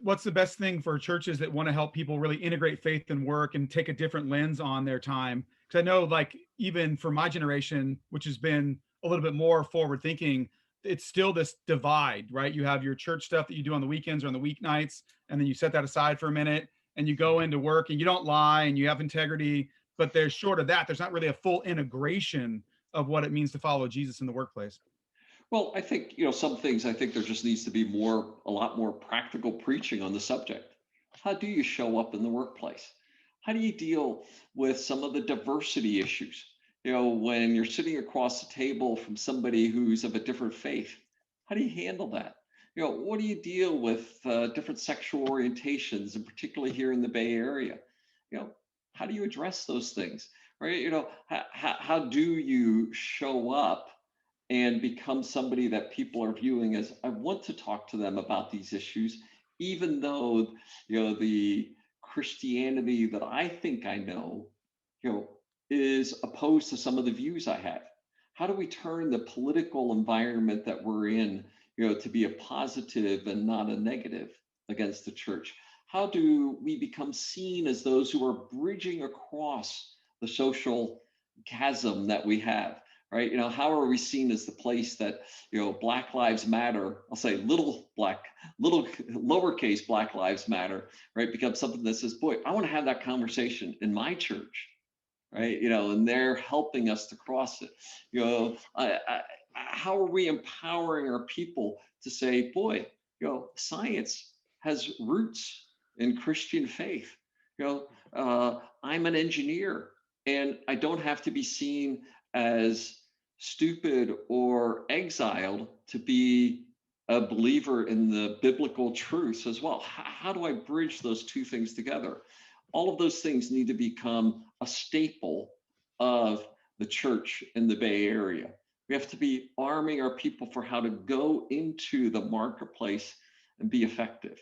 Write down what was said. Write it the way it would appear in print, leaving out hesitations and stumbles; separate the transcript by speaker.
Speaker 1: What's the best thing for churches that want to help people really integrate faith and work and take a different lens on their time? Because I know, like, even for my generation, which has been a little bit more forward thinking, it's still this divide, right? You have your church stuff that you do on the weekends or on the weeknights, and then you set that aside for a minute and you go into work and you don't lie and you have integrity. But there's short of that, there's not really a full integration of what it means to follow Jesus in the workplace.
Speaker 2: Well, I think, some things, I think there just needs to be a lot more practical preaching on the subject. How do you show up in the workplace? How do you deal with some of the diversity issues? When you're sitting across the table from somebody who's of a different faith, how do you handle that? What do you deal with different sexual orientations, and particularly here in the Bay Area? You know, how do you address those things? Right? How do you show up and become somebody that people are viewing as, I want to talk to them about these issues, even though the Christianity that I think I know, you know, is opposed to some of the views I have. How do we turn the political environment that we're in, to be a positive and not a negative against the church? How do we become seen as those who are bridging across the social chasm that we have? Right? How are we seen as the place that, Black Lives Matter, I'll say little lowercase Black Lives Matter, right? Becomes something that says, boy, I want to have that conversation in my church, right? And they're helping us to cross it. How are we empowering our people to say, boy, science has roots in Christian faith. I'm an engineer, and I don't have to be seen as stupid or exiled to be a believer in the biblical truths as well. How do I bridge those two things together? All of those things need to become a staple of the church in the Bay Area. We have to be arming our people for how to go into the marketplace and be effective.